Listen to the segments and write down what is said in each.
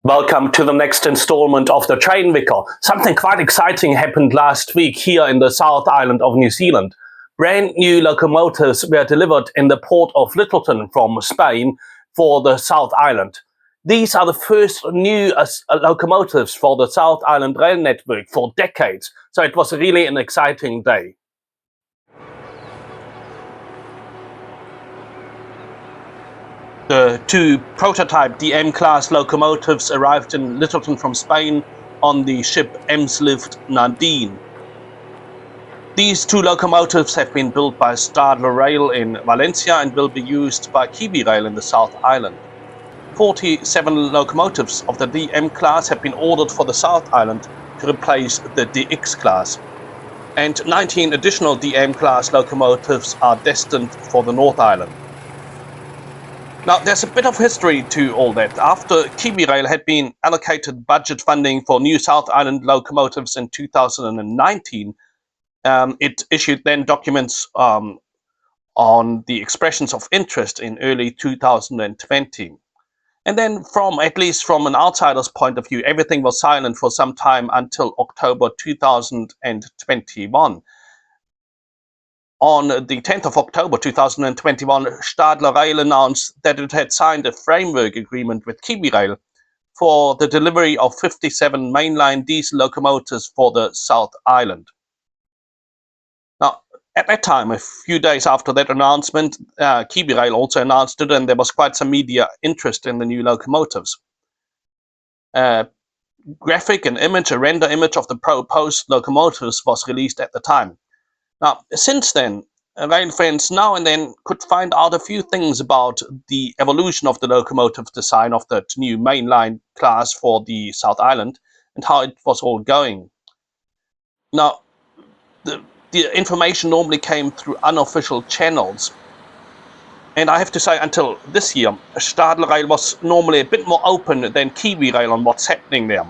Welcome to the next installment of the Train Wicker. Something quite exciting happened last week here in the South Island of New Zealand. Brand new locomotives were delivered in the port of Lyttelton from Spain for the South Island. These are the first new locomotives for the South Island rail network for decades, so it was really an exciting day. The two prototype DM-class locomotives arrived in Lyttelton from Spain on the ship Emslift Nadine. These two locomotives have been built by Stadler Rail in Valencia and will be used by KiwiRail in the South Island. 47 locomotives of the DM class have been ordered for the South Island to replace the DX class, and 19 additional DM class locomotives are destined for the North Island. Now, there's a bit of history to all that. After KiwiRail had been allocated budget funding for new South Island locomotives in 2019, it issued then documents on the expressions of interest in early 2020. And then at least from an outsider's point of view, everything was silent for some time until October 2021. On the 10th of October 2021, Stadler Rail announced that it had signed a framework agreement with KiwiRail for the delivery of 57 mainline diesel locomotives for the South Island. Now, at that time, a few days after that announcement, KiwiRail also announced it, and there was quite some media interest in the new locomotives. Graphic and image, a render image of the proposed locomotives was released at the time. Now, since then, rail fans now and then could find out a few things about the evolution of the locomotive design of that new mainline class for the South Island and how it was all going. Now, the information normally came through unofficial channels. And I have to say, until this year, Stadler Rail was normally a bit more open than KiwiRail on what's happening there.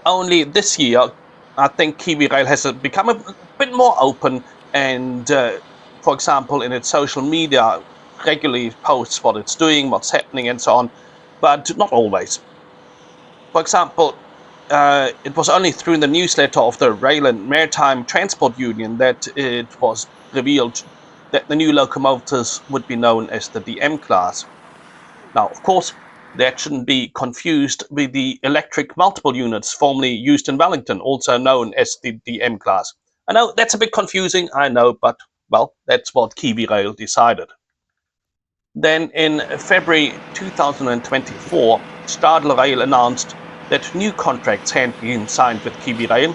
Only this year, I think KiwiRail has become a bit more open and, for example, in its social media, regularly posts what it's doing, what's happening, and so on, but not always. For example, it was only through the newsletter of the Rail and Maritime Transport Union that it was revealed that the new locomotives would be known as the DM class. Now, of course, that shouldn't be confused with the electric multiple units formerly used in Wellington, also known as the DM class. I know that's a bit confusing, I know, but, well, that's what KiwiRail decided. Then in February 2024, Stadler Rail announced that new contracts had been signed with KiwiRail,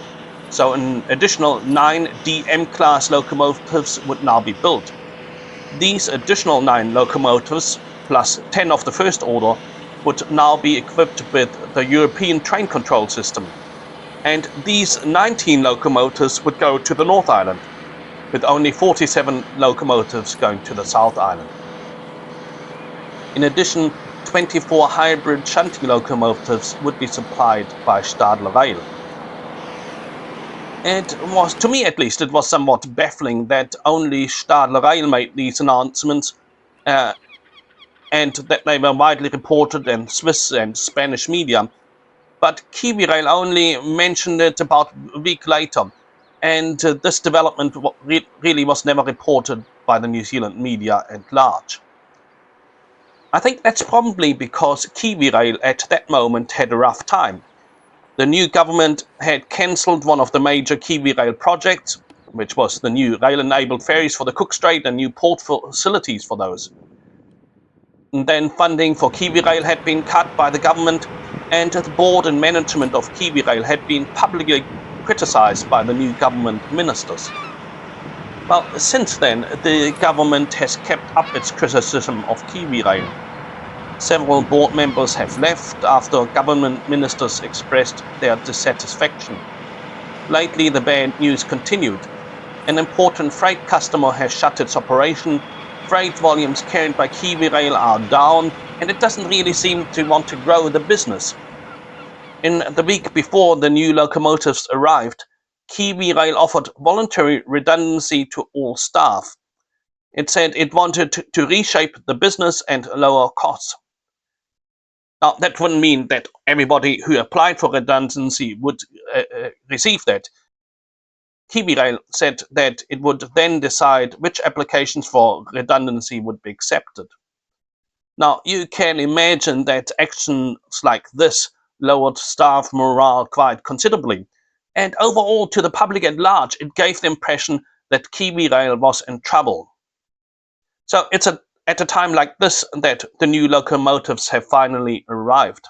so an additional 9 DM class locomotives would now be built. These additional 9 locomotives, plus 10 of the first order, would now be equipped with the European train control system. And these 19 locomotives would go to the North Island, with only 47 locomotives going to the South Island. In addition, 24 hybrid shunting locomotives would be supplied by Stadler Rail. It was, to me at least, it was somewhat baffling that only Stadler Rail made these announcements, and that they were widely reported in Swiss and Spanish media, but KiwiRail only mentioned it about a week later, and this development really was never reported by the New Zealand media at large. I think that's probably because KiwiRail at that moment had a rough time. The new government had cancelled one of the major KiwiRail projects, which was the new rail-enabled ferries for the Cook Strait and new port facilities for those. And then funding for KiwiRail had been cut by the government, and the board and management of KiwiRail had been publicly criticised by the new government ministers. Well, since then, the government has kept up its criticism of KiwiRail. Several board members have left after government ministers expressed their dissatisfaction. Lately, the bad news continued. An important freight customer has shut its operation, freight volumes carried by KiwiRail are down, and it doesn't really seem to want to grow the business. In the week before the new locomotives arrived, KiwiRail offered voluntary redundancy to all staff. It said it wanted to reshape the business and lower costs. Now, that wouldn't mean that everybody who applied for redundancy would receive that. KiwiRail said that it would then decide which applications for redundancy would be accepted. Now, you can imagine that actions like this lowered staff morale quite considerably. And overall, to the public at large, it gave the impression that KiwiRail was in trouble. So it's at a time like this that the new locomotives have finally arrived.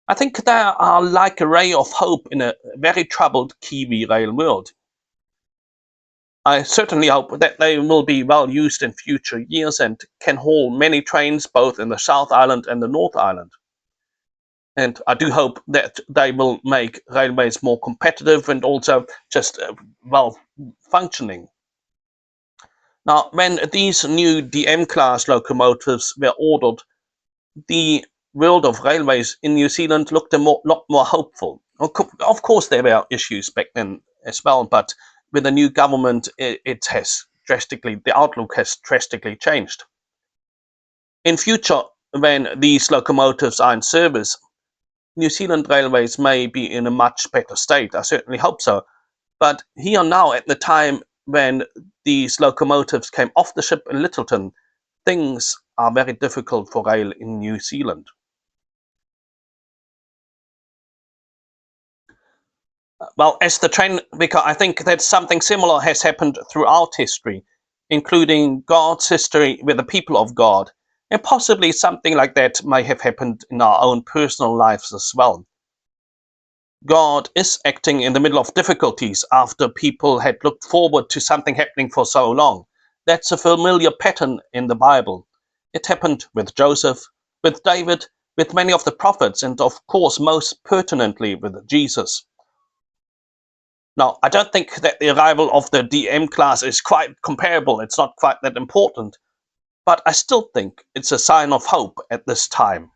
I think they are like a ray of hope in a very troubled KiwiRail world. I certainly hope that they will be well used in future years and can haul many trains both in the South Island and the North Island. And I do hope that they will make railways more competitive and also just well functioning. Now, when these new DM class locomotives were ordered, the world of railways in New Zealand looked a lot more hopeful. Of course, there were issues back then as well, but with the new government, the outlook has drastically changed. In future, when these locomotives are in service, New Zealand railways may be in a much better state. I certainly hope so. But here now, at the time when these locomotives came off the ship in Lyttelton, things are very difficult for rail in New Zealand. Well, as the train vicar, I think that something similar has happened throughout history, including God's history with the people of God, and possibly something like that may have happened in our own personal lives as well. God is acting in the middle of difficulties after people had looked forward to something happening for so long. That's a familiar pattern in the Bible. It happened with Joseph, with David, with many of the prophets, and of course, most pertinently with Jesus. Now, I don't think that the arrival of the DM class is quite comparable. It's not quite that important. But I still think it's a sign of hope at this time.